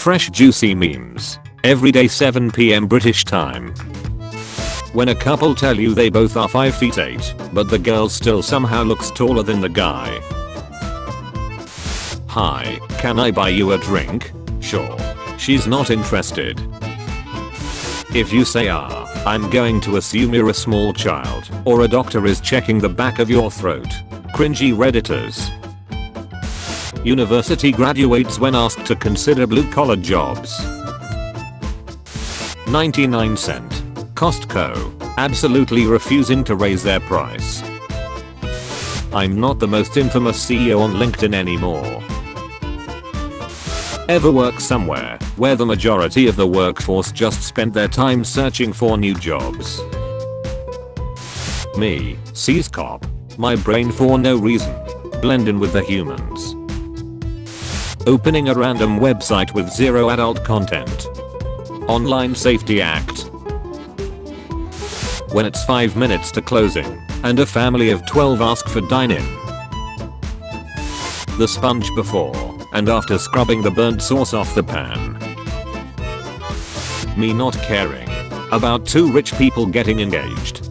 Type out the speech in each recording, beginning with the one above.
Fresh juicy memes. Every day 7 PM British time. When a couple tell you they both are 5 feet 8, but the girl still somehow looks taller than the guy. Hi, can I buy you a drink? Sure. She's not interested. If you say I'm going to assume you're a small child, or a doctor is checking the back of your throat. Cringy Redditors. University graduates when asked to consider blue-collar jobs. 99¢. Costco, absolutely refusing to raise their price. I'm not the most infamous CEO on LinkedIn anymore. Ever work somewhere where the majority of the workforce just spent their time searching for new jobs? Me, sees cop. My brain for no reason. Blend in with the humans. Opening a random website with 0 adult content. Online Safety Act. When it's 5 minutes to closing, and a family of 12 ask for dine-in. The sponge before and after scrubbing the burnt sauce off the pan. Me not caring about 2 rich people getting engaged.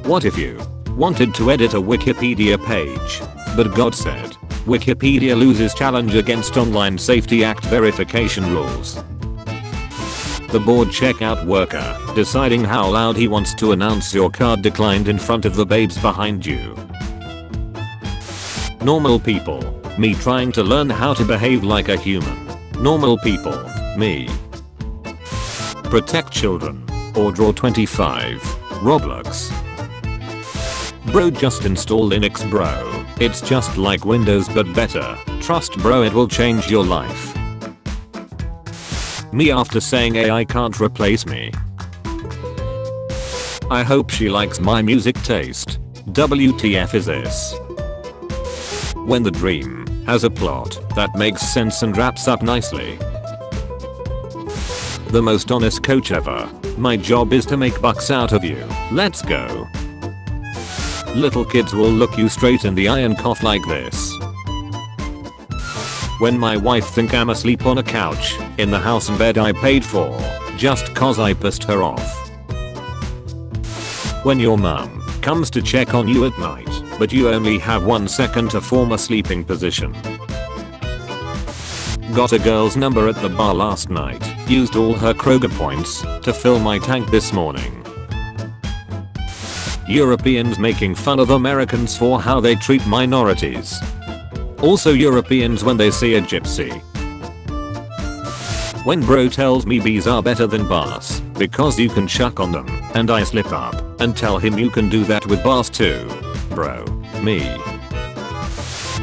What if you wanted to edit a Wikipedia page, but God said, Wikipedia loses challenge against Online Safety Act verification rules? The board checkout worker deciding how loud he wants to announce your card declined in front of the babes behind you. Normal people, me trying to learn how to behave like a human. Normal people, me. Protect children, or draw 25, Roblox. Bro, just install Linux bro, it's just like Windows but better, trust bro, it will change your life. Me after saying AI can't replace me. I hope she likes my music taste. WTF is this? When the dream has a plot that makes sense and wraps up nicely. The most honest coach ever. My job is to make bucks out of you. Let's go. Little kids will look you straight in the eye and cough like this. When my wife think I'm asleep on a couch in the house and bed I paid for just cause I pissed her off. When your mum comes to check on you at night, but you only have 1 second to form a sleeping position. Got a girl's number at the bar last night, used all her Kroger points to fill my tank this morning. Europeans making fun of Americans for how they treat minorities. Also Europeans when they see a gypsy. When bro tells me bees are better than bass because you can chuck on them, and I slip up and tell him you can do that with bass too. Bro, me.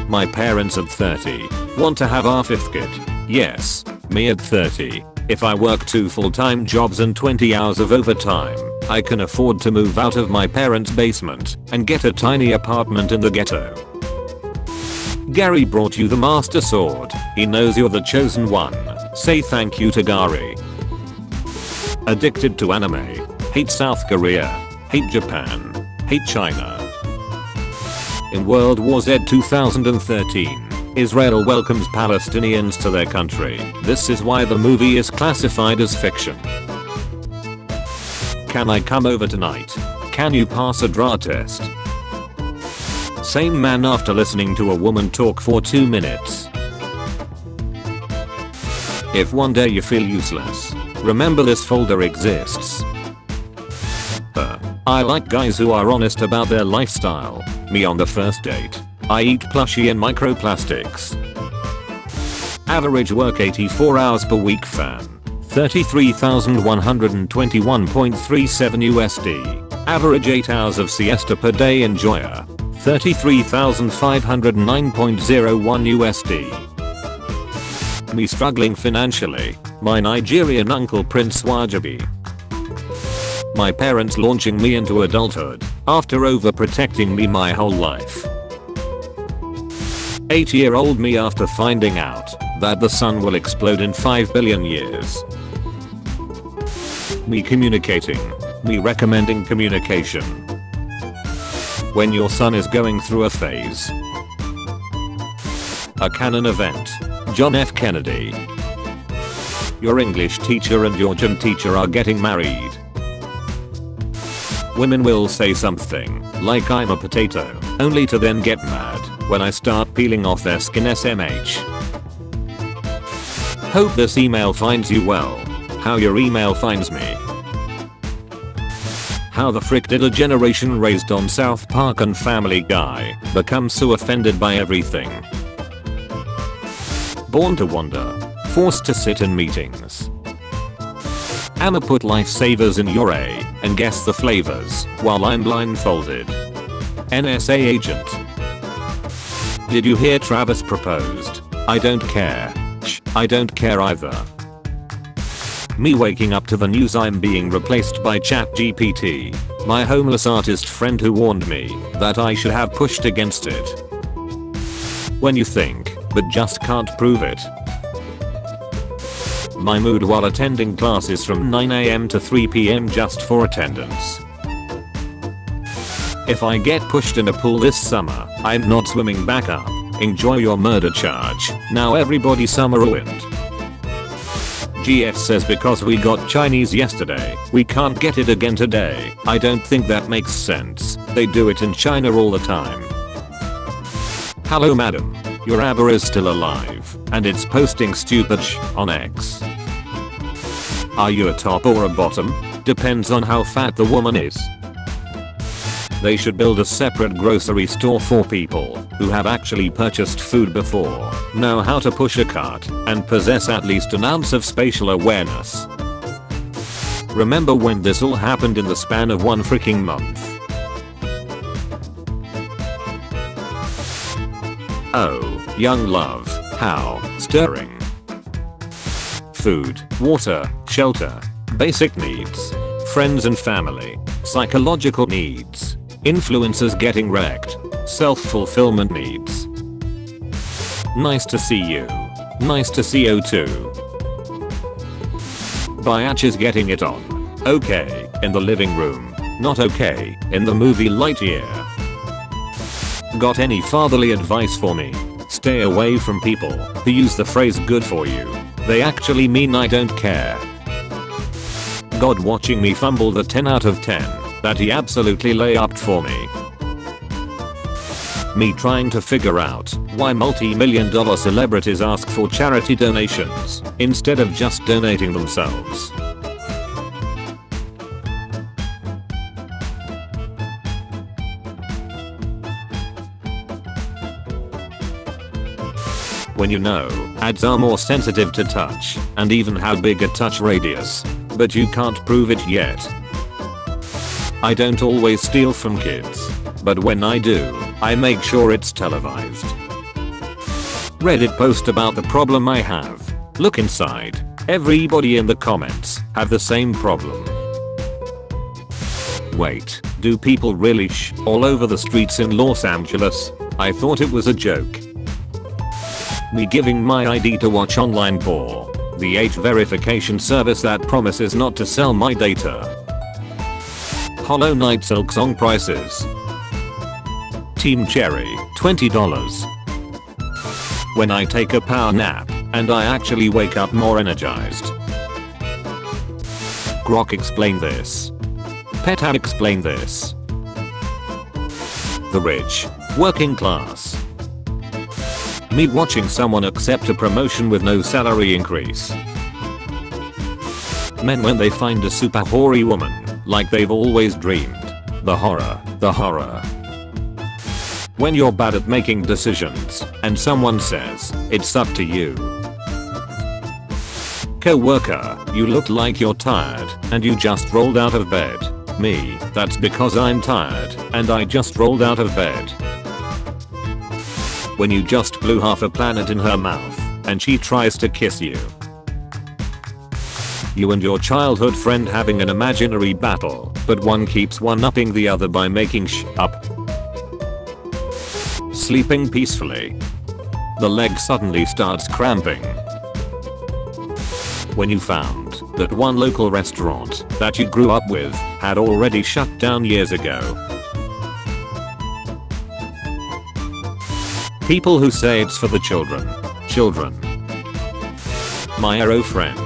My parents at 30 want to have our 5th kid. Yes, me at 30. If I work 2 full-time jobs and 20 hours of overtime, I can afford to move out of my parents' basement and get a tiny apartment in the ghetto. Gary brought you the master sword. He knows you're the chosen one. Say thank you to Gary. Addicted to anime. Hate South Korea. Hate Japan. Hate China. In World War Z 2013, Israel welcomes Palestinians to their country. This is why the movie is classified as fiction. Can I come over tonight? Can you pass a draw test? Same man after listening to a woman talk for 2 minutes. If one day you feel useless, remember this folder exists. I like guys who are honest about their lifestyle. Me on the first date. I eat plushie and microplastics. Average work 84 hours per week fan. 33,121.37 USD. Average 8 hours of siesta per day enjoyer. 33,509.01 USD. Me struggling financially. My Nigerian uncle Prince Wajabi. My parents launching me into adulthood after overprotecting me my whole life. 8-year-old me after finding out that the sun will explode in 5 billion years. Me communicating. Me recommending communication. When your son is going through a phase. A canon event. John F. Kennedy. Your English teacher and your gym teacher are getting married. Women will say something like I'm a potato, only to then get mad when I start peeling off their skin SMH. Hope this email finds you well. How your email finds me. How the frick did a generation raised on South Park and Family Guy become so offended by everything? Born to wander. Forced to sit in meetings. I'ma put lifesavers in your A and guess the flavors while I'm blindfolded. NSA agent. Did you hear Travis proposed? I don't care. I don't care either. Me waking up to the news I'm being replaced by ChatGPT. My homeless artist friend who warned me that I should have pushed against it. When you think, but just can't prove it. My mood while attending classes from 9 AM to 3 PM just for attendance. If I get pushed in a pool this summer, I'm not swimming back up. Enjoy your murder charge. Now everybody summer ruined. GF says because we got Chinese yesterday, we can't get it again today. I don't think that makes sense. They do it in China all the time. Hello madam. Your ABBA is still alive, and it's posting stupid on X. Are you a top or a bottom? Depends on how fat the woman is. They should build a separate grocery store for people who have actually purchased food before, know how to push a cart, and possess at least an ounce of spatial awareness. Remember when this all happened in the span of one freaking month? Oh, young love, how stirring. Food, water, shelter, basic needs, friends and family, psychological needs, influencers getting wrecked, self-fulfillment needs. Nice to see you. Nice to see you too. Biatch is getting it on. Okay, in the living room. Not okay, in the movie Lightyear. Got any fatherly advice for me? Stay away from people who use the phrase good for you. They actually mean I don't care. God watching me fumble the 10 out of 10 that he absolutely lay up for me. Me trying to figure out why multi-million-dollar celebrities ask for charity donations instead of just donating themselves. When you know ads are more sensitive to touch and even have bigger touch radius, but you can't prove it yet. I don't always steal from kids, but when I do, I make sure it's televised. Reddit post about the problem I have. Look inside. Everybody in the comments have the same problem. Wait, do people really all over the streets in Los Angeles? I thought it was a joke. Me giving my ID to watch online porn. The age verification service that promises not to sell my data. Hollow Knight Silk Song prices. Team Cherry, $20. When I take a power nap, and I actually wake up more energized. Grok explain this. Petab explain this. The rich, working class. Me watching someone accept a promotion with no salary increase. Men when they find a super hoary woman, like they've always dreamed. The horror, the horror. When you're bad at making decisions, and someone says, it's up to you. Co-worker, you look like you're tired, and you just rolled out of bed. Me, that's because I'm tired, and I just rolled out of bed. When you just blew half a planet in her mouth, and she tries to kiss you. You and your childhood friend having an imaginary battle, but one keeps one-upping the other by making up. Sleeping peacefully. The leg suddenly starts cramping. When you found that one local restaurant that you grew up with had already shut down years ago. People who say it's for the children. My arrow friend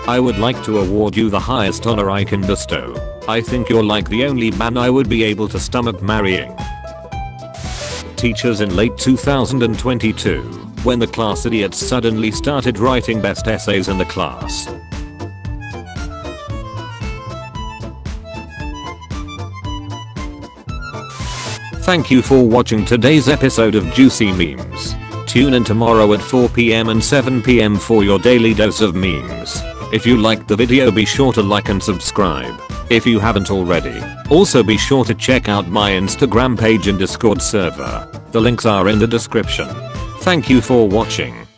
I would like to award you the highest honor I can bestow. I think you're like the only man I would be able to stomach marrying. Teachers in late 2022, when the class idiots suddenly started writing best essays in the class. Thank you for watching today's episode of Juicy Memes. Tune in tomorrow at 4 PM and 7 PM for your daily dose of memes. If you liked the video, be sure to like and subscribe if you haven't already. Also be sure to check out my Instagram page and Discord server. The links are in the description. Thank you for watching.